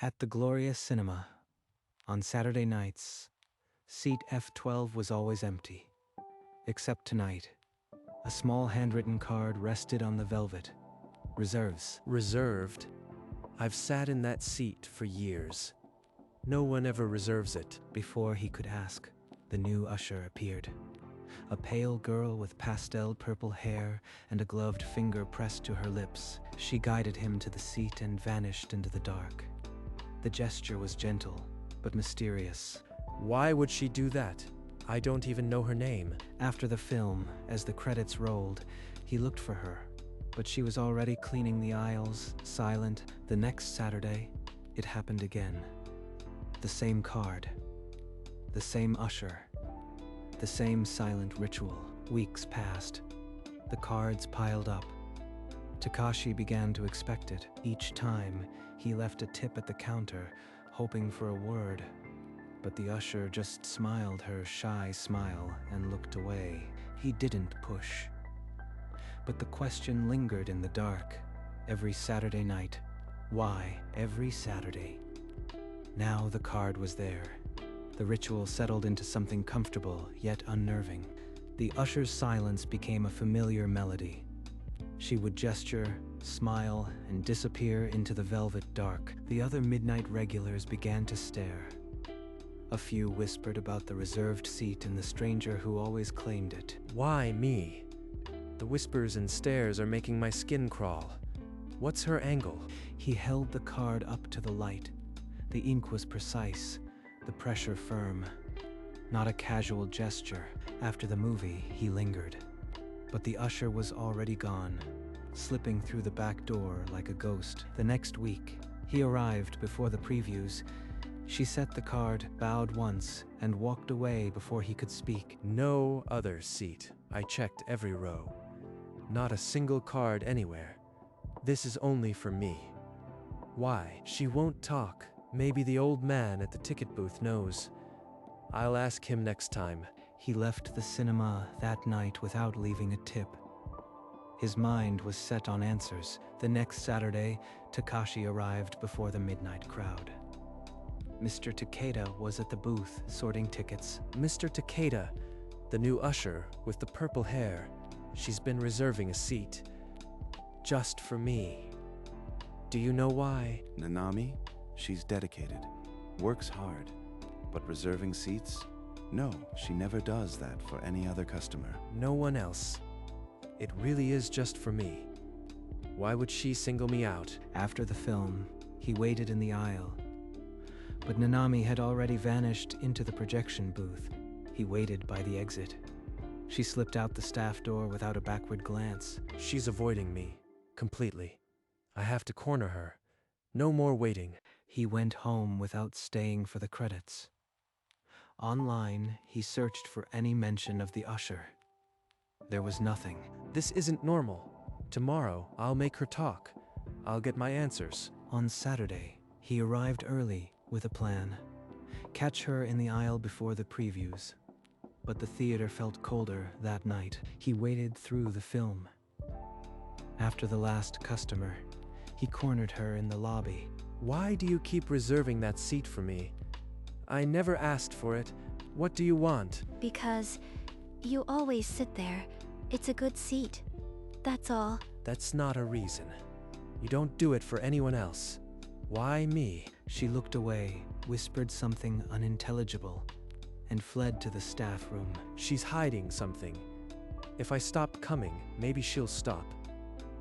At the Glorious Cinema, on Saturday nights, seat F12 was always empty. Except tonight. A small handwritten card rested on the velvet. Reserves. Reserved? I've sat in that seat for years. No one ever reserves it. Before he could ask, the new usher appeared. A pale girl with pastel purple hair and a gloved finger pressed to her lips. She guided him to the seat and vanished into the dark. The gesture was gentle, but mysterious. Why would she do that? I don't even know her name. After the film, as the credits rolled, he looked for her, but she was already cleaning the aisles, silent. The next Saturday, it happened again. The same card, the same usher, the same silent ritual. Weeks passed. The cards piled up. Takashi began to expect it. Each time, he left a tip at the counter, hoping for a word. But the usher just smiled her shy smile and looked away. He didn't push. But the question lingered in the dark. Every Saturday night. Why every Saturday? Now the card was there. The ritual settled into something comfortable, yet unnerving. The usher's silence became a familiar melody. She would gesture, smile, and disappear into the velvet dark. The other midnight regulars began to stare. A few whispered about the reserved seat and the stranger who always claimed it. Why me? The whispers and stares are making my skin crawl. What's her angle? He held the card up to the light. The ink was precise, the pressure firm. Not a casual gesture. After the movie, he lingered. But the usher was already gone, slipping through the back door like a ghost. The next week, he arrived before the previews. She set the card, bowed once, and walked away before he could speak. No other seat. I checked every row. Not a single card anywhere. This is only for me. Why? She won't talk. Maybe the old man at the ticket booth knows. I'll ask him next time. He left the cinema that night without leaving a tip. His mind was set on answers. The next Saturday, Takashi arrived before the midnight crowd. Mr. Takeda was at the booth, sorting tickets. Mr. Takeda, the new usher with the purple hair. She's been reserving a seat. Just for me. Do you know why? Nanami? She's dedicated. Works hard. But reserving seats? No, she never does that for any other customer. No one else. It really is just for me. Why would she single me out? After the film, he waited in the aisle. But Nanami had already vanished into the projection booth. He waited by the exit. She slipped out the staff door without a backward glance. She's avoiding me. Completely. I have to corner her. No more waiting. He went home without staying for the credits. Online, he searched for any mention of the usher. There was nothing. This isn't normal. Tomorrow, I'll make her talk. I'll get my answers. On Saturday, he arrived early with a plan. Catch her in the aisle before the previews. But the theater felt colder that night. He waited through the film. After the last customer, he cornered her in the lobby. Why do you keep reserving that seat for me? I never asked for it. What do you want? Because you always sit there. It's a good seat. That's all. That's not a reason. You don't do it for anyone else. Why me? She looked away, whispered something unintelligible, and fled to the staff room. She's hiding something. If I stop coming, maybe she'll stop.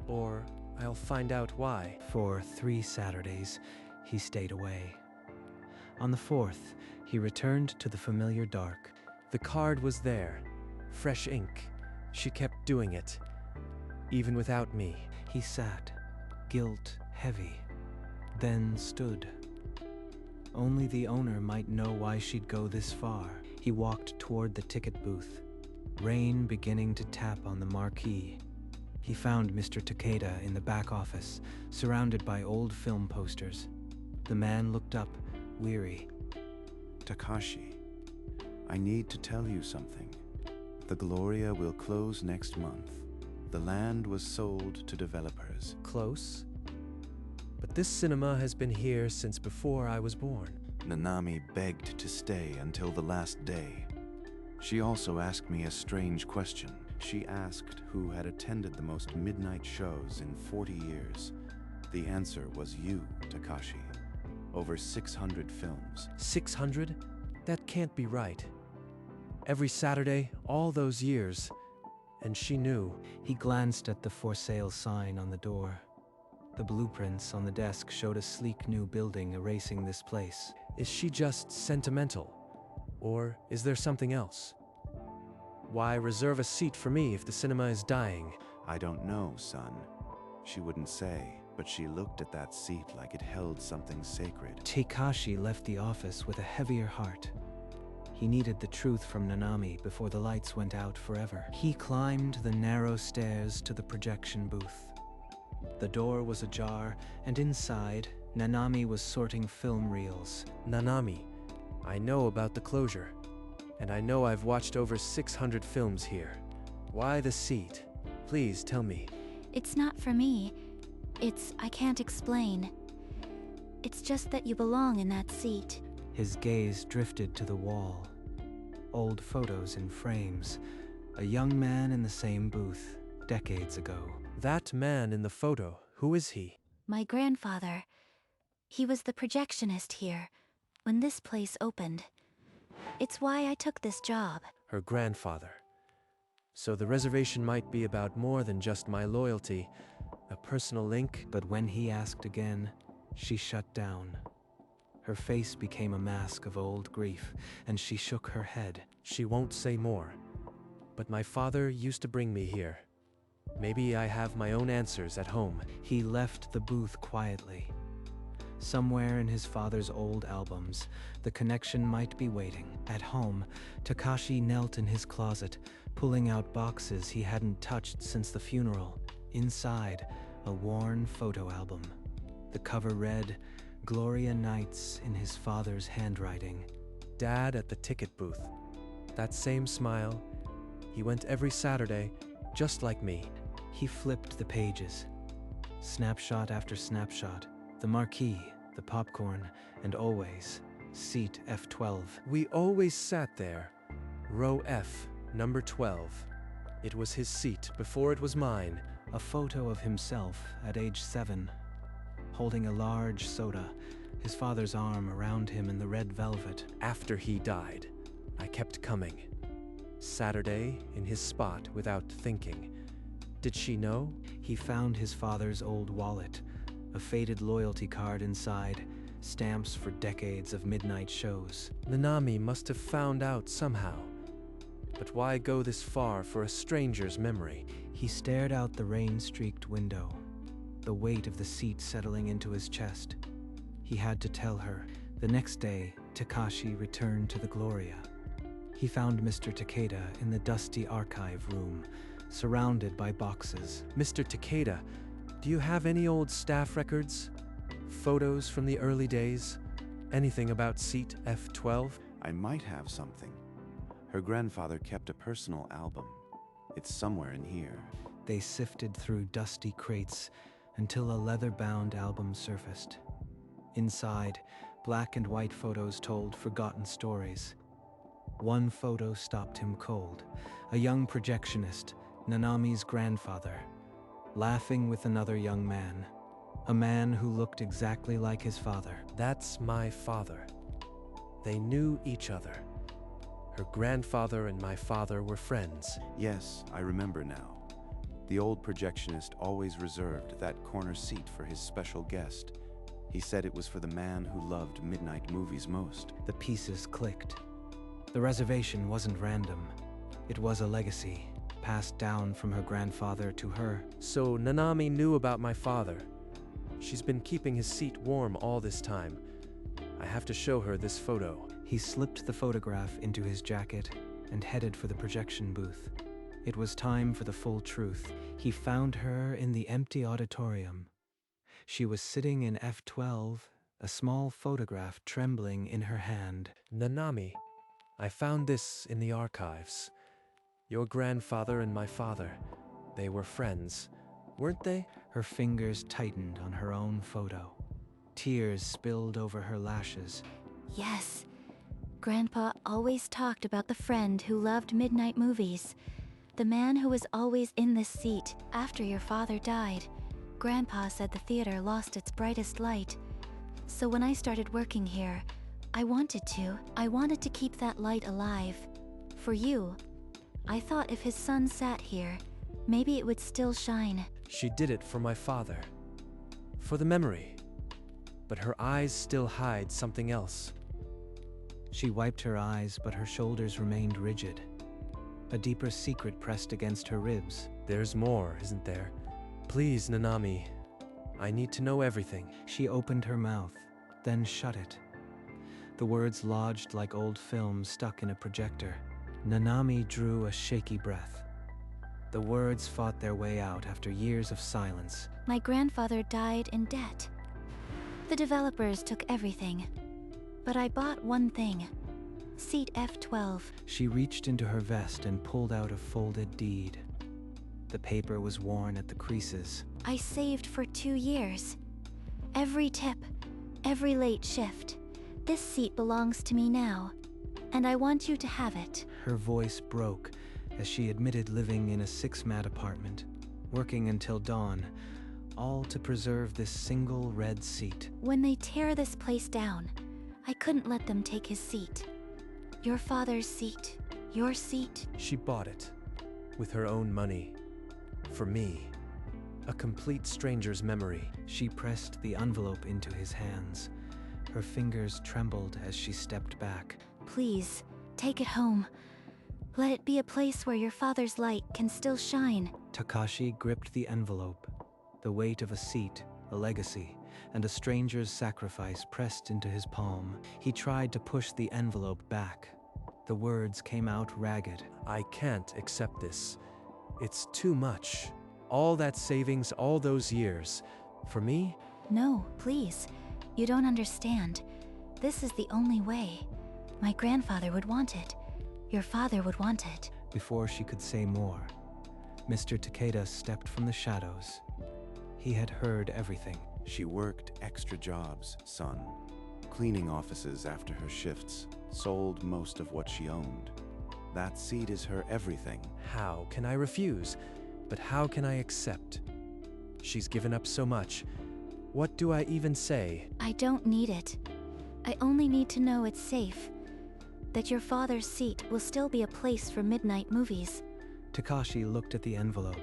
Or I'll find out why. For 3 Saturdays, he stayed away. On the 4th, he returned to the familiar dark. The card was there. Fresh ink. She kept doing it. Even without me. He sat, guilt heavy, then stood. Only the owner might know why she'd go this far. He walked toward the ticket booth, rain beginning to tap on the marquee. He found Mr. Takeda in the back office, surrounded by old film posters. The man looked up, weary. Takashi, I need to tell you something. The Gloria will close next month. The land was sold to developers. Close? But this cinema has been here since before I was born. Nanami begged to stay until the last day. She also asked me a strange question. She asked who had attended the most midnight shows in 40 years. The answer was you, Takashi. Over 600 films. 600? That can't be right. Every Saturday, all those years. And she knew. He glanced at the for sale sign on the door. The blueprints on the desk showed a sleek new building erasing this place. Is she just sentimental? Or is there something else? Why reserve a seat for me if the cinema is dying? I don't know, son. She wouldn't say, but she looked at that seat like it held something sacred. Takashi left the office with a heavier heart. He needed the truth from Nanami before the lights went out forever. He climbed the narrow stairs to the projection booth. The door was ajar, and inside, Nanami was sorting film reels. Nanami, I know about the closure. And I know I've watched over 600 films here. Why the seat? Please tell me. It's not for me. I can't explain. It's just that you belong in that seat. His gaze drifted to the wall. Old photos in frames. A young man in the same booth, decades ago. That man in the photo, who is he? My grandfather. He was the projectionist here when this place opened. It's why I took this job. Her grandfather. So the reservation might be about more than just my loyalty, a personal link. But when he asked again, she shut down. Her face became a mask of old grief, and she shook her head. She won't say more. But my father used to bring me here. Maybe I have my own answers at home. He left the booth quietly. Somewhere in his father's old albums, the connection might be waiting. At home, Takashi knelt in his closet, pulling out boxes he hadn't touched since the funeral. Inside, a worn photo album. The cover read, Gloria Nights in his father's handwriting. Dad at the ticket booth. That same smile. He went every Saturday, just like me. He flipped the pages. Snapshot after snapshot. The marquee, the popcorn, and always, seat F12. We always sat there. Row F, number 12. It was his seat before it was mine. A photo of himself at age 7, holding a large soda, his father's arm around him in the red velvet. After he died, I kept coming. Saturday, in his spot, without thinking. Did she know? He found his father's old wallet, a faded loyalty card inside, stamps for decades of midnight shows. Nanami must have found out somehow. But why go this far for a stranger's memory? He stared out the rain-streaked window, the weight of the seat settling into his chest. He had to tell her. The next day, Takashi returned to the Gloria. He found Mr. Takeda in the dusty archive room, surrounded by boxes. Mr. Takeda, do you have any old staff records? Photos from the early days? Anything about seat F12? I might have something. Her grandfather kept a personal album. It's somewhere in here. They sifted through dusty crates until a leather-bound album surfaced. Inside, black and white photos told forgotten stories. One photo stopped him cold. A young projectionist, Nanami's grandfather, laughing with another young man. A man who looked exactly like his father. That's my father. They knew each other. Her grandfather and my father were friends. Yes, I remember now. The old projectionist always reserved that corner seat for his special guest. He said it was for the man who loved midnight movies most. The pieces clicked. The reservation wasn't random. It was a legacy, passed down from her grandfather to her. So Nanami knew about my father. She's been keeping his seat warm all this time. I have to show her this photo. He slipped the photograph into his jacket and headed for the projection booth. It was time for the full truth. He found her in the empty auditorium. She was sitting in F12, a small photograph trembling in her hand. Nanami, I found this in the archives. Your grandfather and my father, they were friends, weren't they? Her fingers tightened on her own photo. Tears spilled over her lashes. Yes. Grandpa always talked about the friend who loved midnight movies. The man who was always in this seat after your father died. Grandpa said the theater lost its brightest light. So when I started working here, I wanted to keep that light alive. For you. I thought if his son sat here, maybe it would still shine. She did it for my father. For the memory. But her eyes still hide something else. She wiped her eyes, but her shoulders remained rigid. A deeper secret pressed against her ribs. There's more, isn't there? Please, Nanami. I need to know everything. She opened her mouth, then shut it. The words lodged like old film stuck in a projector. Nanami drew a shaky breath. The words fought their way out after years of silence. My grandfather died in debt. The developers took everything. But I bought one thing. Seat F12. She reached into her vest and pulled out a folded deed. The paper was worn at the creases. I saved for 2 years. Every tip, every late shift. This seat belongs to me now, and I want you to have it. Her voice broke as she admitted living in a 6-mat apartment, working until dawn, all to preserve this single red seat. When they tear this place down, I couldn't let them take his seat. Your father's seat, your seat. She bought it, with her own money. For me, a complete stranger's memory. She pressed the envelope into his hands. Her fingers trembled as she stepped back. Please, take it home. Let it be a place where your father's light can still shine. Takashi gripped the envelope. The weight of a seat, a legacy, and a stranger's sacrifice pressed into his palm. He tried to push the envelope back. The words came out ragged. I can't accept this. It's too much. All that savings, all those years. For me? No, please. You don't understand. This is the only way. My grandfather would want it. Your father would want it. Before she could say more, Mr. Takeda stepped from the shadows. He had heard everything. She worked extra jobs, son. Cleaning offices after her shifts, sold most of what she owned. That seat is her everything. How can I refuse? But how can I accept? She's given up so much. What do I even say? I don't need it. I only need to know it's safe. That your father's seat will still be a place for midnight movies. Takashi looked at the envelope,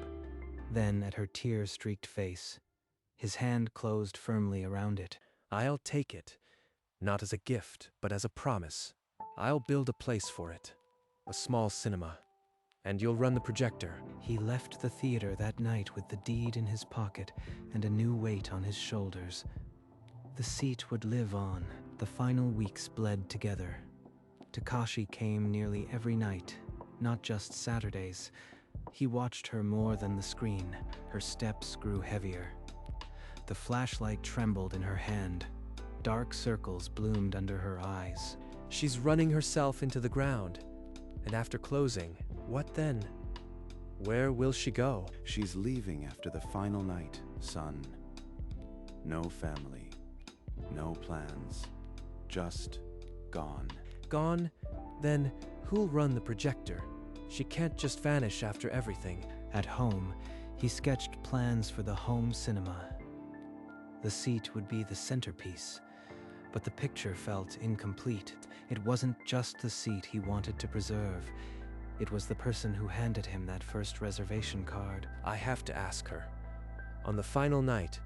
then at her tear-streaked face. His hand closed firmly around it. I'll take it. Not as a gift, but as a promise. I'll build a place for it. A small cinema. And you'll run the projector. He left the theater that night with the deed in his pocket and a new weight on his shoulders. The seat would live on. The final weeks bled together. Takashi came nearly every night, not just Saturdays. He watched her more than the screen. Her steps grew heavier. The flashlight trembled in her hand. Dark circles bloomed under her eyes. She's running herself into the ground. And after closing, what then? Where will she go? She's leaving after the final night, son. No family, no plans, just gone. Gone? Then who'll run the projector? She can't just vanish after everything. At home, he sketched plans for the home cinema. The seat would be the centerpiece, but the picture felt incomplete. It wasn't just the seat he wanted to preserve. It was the person who handed him that first reservation card. I have to ask her. On the final night,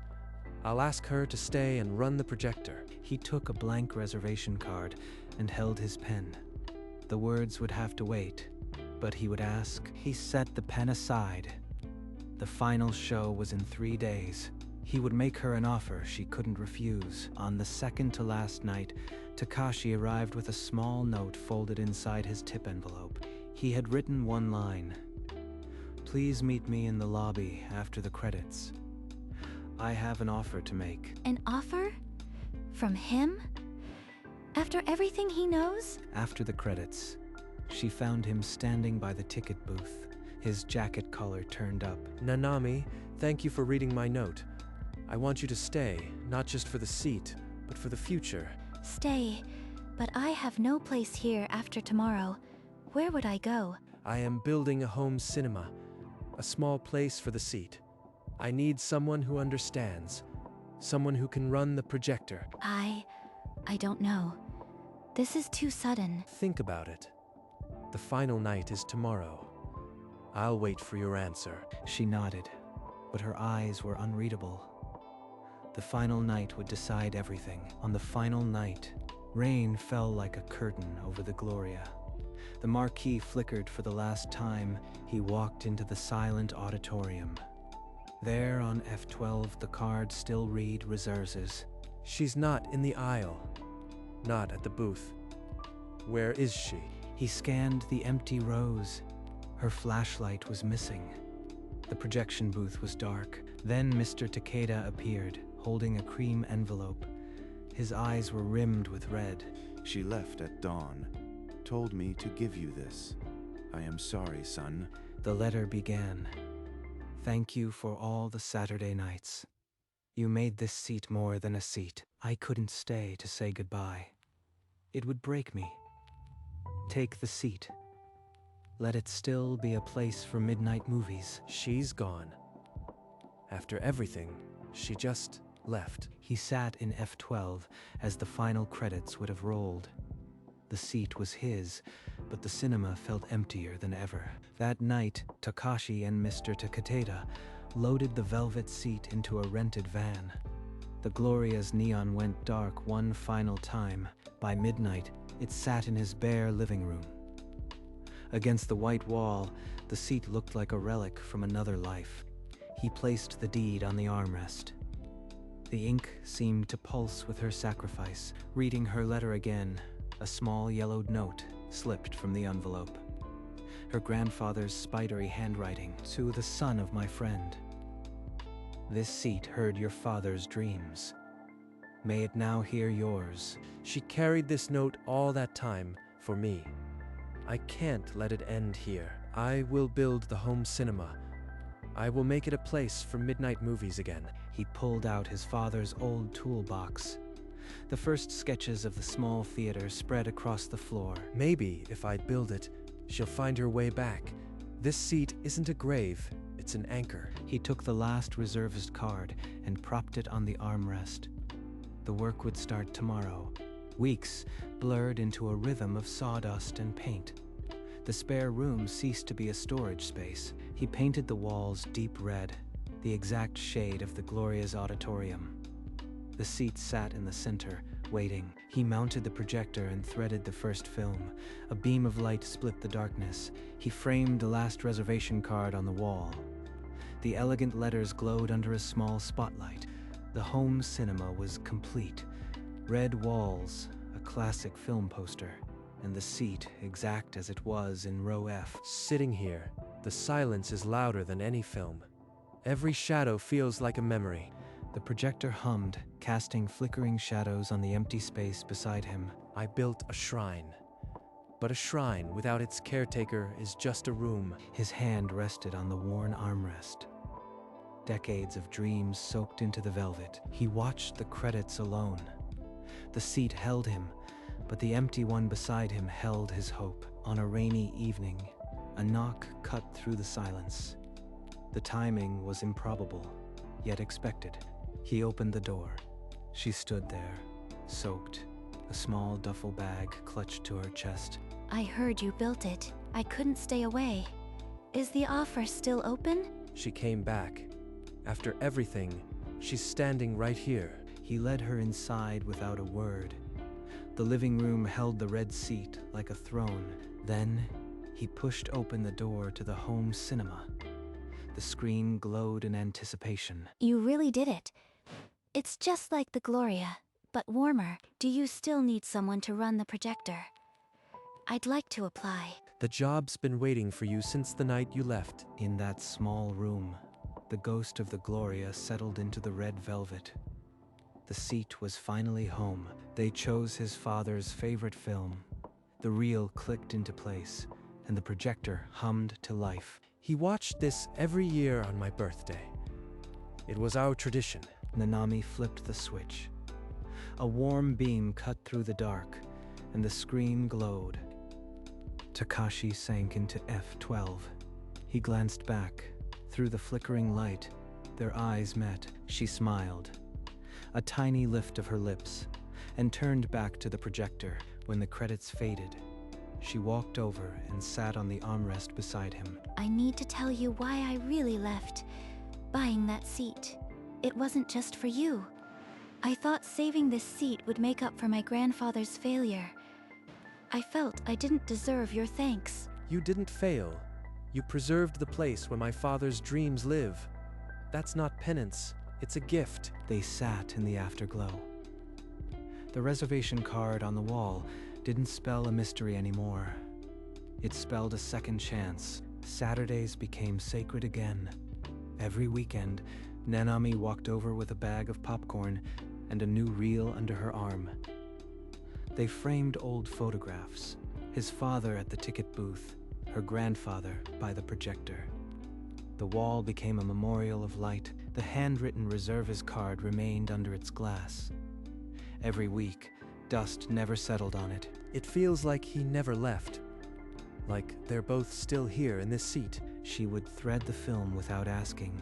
I'll ask her to stay and run the projector. He took a blank reservation card and held his pen. The words would have to wait, but he would ask. He set the pen aside. The final show was in 3 days. He would make her an offer she couldn't refuse. On the second to last night, Takashi arrived with a small note folded inside his tip envelope. He had written one line. Please meet me in the lobby after the credits. I have an offer to make. An offer? From him? After everything he knows? After the credits, she found him standing by the ticket booth, his jacket collar turned up. Nanami, thank you for reading my note. I want you to stay, not just for the seat, but for the future. Stay, but I have no place here after tomorrow. Where would I go? I am building a home cinema, a small place for the seat. I need someone who understands, someone who can run the projector. I don't know. This is too sudden. Think about it. The final night is tomorrow. I'll wait for your answer. She nodded, but her eyes were unreadable. The final night would decide everything. On the final night, rain fell like a curtain over the Gloria. The marquee flickered for the last time. He walked into the silent auditorium. There on F12, the cards still read reserves. She's not in the aisle. Not at the booth. Where is she? He scanned the empty rows. Her flashlight was missing. The projection booth was dark. Then Mr. Takeda appeared, holding a cream envelope. His eyes were rimmed with red. She left at dawn, told me to give you this. I am sorry, son. The letter began. Thank you for all the Saturday nights. You made this seat more than a seat. I couldn't stay to say goodbye. It would break me. Take the seat. Let it still be a place for midnight movies. She's gone. After everything, she just left. He sat in F12 as the final credits would have rolled. The seat was his, but the cinema felt emptier than ever. That night, Takashi and Mr. Takeda loaded the velvet seat into a rented van. The Gloria's neon went dark one final time. By midnight, it sat in his bare living room. Against the white wall, the seat looked like a relic from another life. He placed the deed on the armrest. The ink seemed to pulse with her sacrifice. Reading her letter again, a small yellowed note slipped from the envelope. Her grandfather's spidery handwriting, to the son of my friend. This seat heard your father's dreams. May it now hear yours. She carried this note all that time for me. I can't let it end here. I will build the home cinema. I will make it a place for midnight movies again. He pulled out his father's old toolbox. The first sketches of the small theater spread across the floor. Maybe if I build it, she'll find her way back. This seat isn't a grave, it's an anchor. He took the last reservist card and propped it on the armrest. The work would start tomorrow. Weeks blurred into a rhythm of sawdust and paint. The spare room ceased to be a storage space. He painted the walls deep red, the exact shade of the Gloria's auditorium. The seat sat in the center, waiting. He mounted the projector and threaded the first film. A beam of light split the darkness. He framed the last reservation card on the wall. The elegant letters glowed under a small spotlight. The home cinema was complete. Red walls, a classic film poster, and the seat exact as it was in row F. Sitting here, the silence is louder than any film. Every shadow feels like a memory. The projector hummed, casting flickering shadows on the empty space beside him. I built a shrine. But a shrine without its caretaker is just a room. His hand rested on the worn armrest. Decades of dreams soaked into the velvet. He watched the credits alone. The seat held him, but the empty one beside him held his hope. On a rainy evening, a knock cut through the silence. The timing was improbable, yet expected. He opened the door. She stood there, soaked, a small duffel bag clutched to her chest. I heard you built it. I couldn't stay away. Is the offer still open? She came back. After everything, she's standing right here. He led her inside without a word. The living room held the red seat like a throne. Then, he pushed open the door to the home cinema. The screen glowed in anticipation. You really did it. It's just like the Gloria, but warmer. Do you still need someone to run the projector? I'd like to apply. The job's been waiting for you since the night you left. In that small room, the ghost of the Gloria settled into the red velvet. The seat was finally home. They chose his father's favorite film. The reel clicked into place, and the projector hummed to life. He watched this every year on my birthday. It was our tradition. Nanami flipped the switch. A warm beam cut through the dark, and the screen glowed. Takashi sank into F12. He glanced back. Through the flickering light, their eyes met. She smiled, a tiny lift of her lips, and turned back to the projector. When the credits faded, she walked over and sat on the armrest beside him. I need to tell you why I really left buying that seat. It wasn't just for you. I thought saving this seat would make up for my grandfather's failure. I felt I didn't deserve your thanks. You didn't fail. You preserved the place where my father's dreams live. That's not penance, it's a gift. They sat in the afterglow. The reservation card on the wall didn't spell a mystery anymore. It spelled a second chance. Saturdays became sacred again. Every weekend, Nanami walked over with a bag of popcorn and a new reel under her arm. They framed old photographs, his father at the ticket booth, her grandfather by the projector. The wall became a memorial of light. The handwritten reservist card remained under its glass. Every week, dust never settled on it. It feels like he never left. Like they're both still here in this seat. She would thread the film without asking,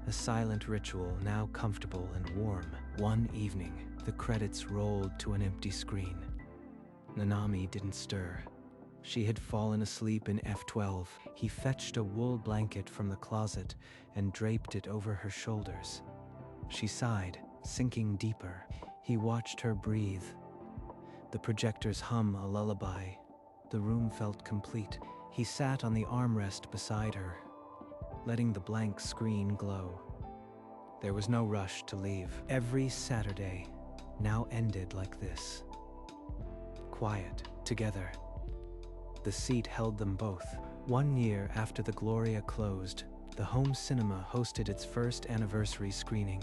a silent ritual now comfortable and warm. One evening, the credits rolled to an empty screen. Nanami didn't stir. She had fallen asleep in F12. He fetched a wool blanket from the closet and draped it over her shoulders. She sighed, sinking deeper. He watched her breathe. The projectors hum a lullaby. The room felt complete. He sat on the armrest beside her, letting the blank screen glow. There was no rush to leave. Every Saturday now ended like this. Quiet, together. The seat held them both. 1 year after the Gloria closed, the home cinema hosted its first anniversary screening.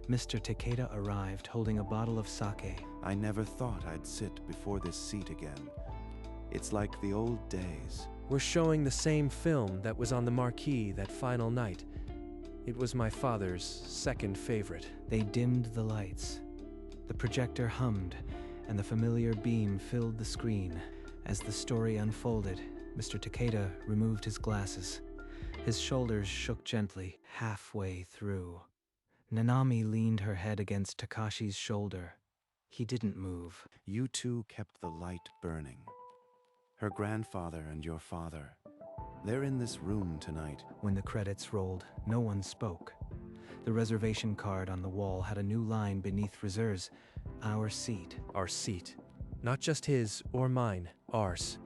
Mr. Takeda arrived holding a bottle of sake. I never thought I'd sit before this seat again. It's like the old days. We're showing the same film that was on the marquee that final night. It was my father's second favorite. They dimmed the lights. The projector hummed, and the familiar beam filled the screen. As the story unfolded, Mr. Takeda removed his glasses. His shoulders shook gently, halfway through. Nanami leaned her head against Takashi's shoulder. He didn't move. You two kept the light burning. Her grandfather and your father. They're in this room tonight. When the credits rolled, no one spoke. The reservation card on the wall had a new line beneath reserves. Our seat. Our seat. Not just his or mine, ours.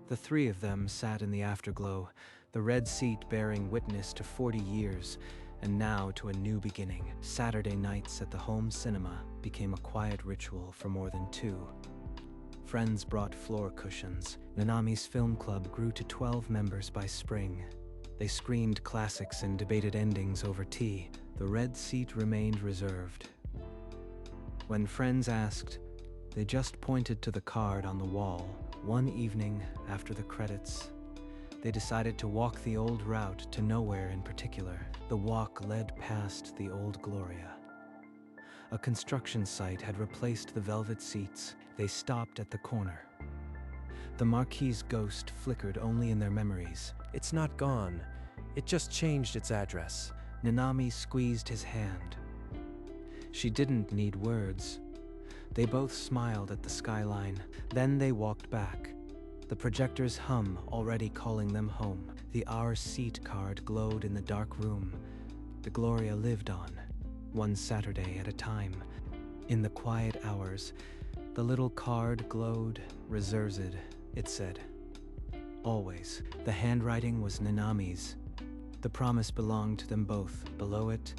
The three of them sat in the afterglow, the red seat bearing witness to 40 years, and now to a new beginning. Saturday nights at the home cinema became a quiet ritual for more than two. Friends brought floor cushions. Nanami's film club grew to 12 members by spring. They screened classics and debated endings over tea. The red seat remained reserved. When friends asked, they just pointed to the card on the wall. One evening, after the credits, they decided to walk the old route to nowhere in particular. The walk led past the old Gloria. A construction site had replaced the velvet seats. They stopped at the corner. The marquee's ghost flickered only in their memories. It's not gone. It just changed its address. Nanami squeezed his hand. She didn't need words. They both smiled at the skyline. Then they walked back. The projector's hum already calling them home. The Our Seat card glowed in the dark room. The Gloria lived on, one Saturday at a time. In the quiet hours, the little card glowed, reserved, it said. Always. The handwriting was Nanami's. The promise belonged to them both. Below it,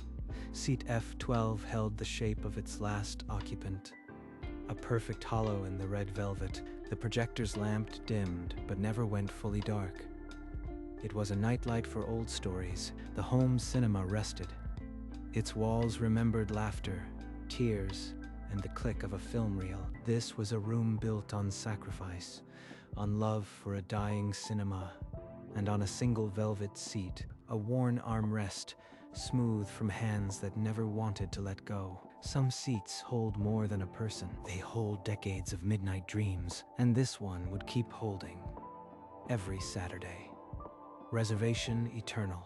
seat F12 held the shape of its last occupant. A perfect hollow in the red velvet. The projector's lamp dimmed, but never went fully dark. It was a nightlight for old stories. The home cinema rested. Its walls remembered laughter, tears, and the click of a film reel. This was a room built on sacrifice, on love for a dying cinema, and on a single velvet seat, a worn armrest, smooth from hands that never wanted to let go. Some seats hold more than a person. They hold decades of midnight dreams, and this one would keep holding every Saturday. Reservation eternal.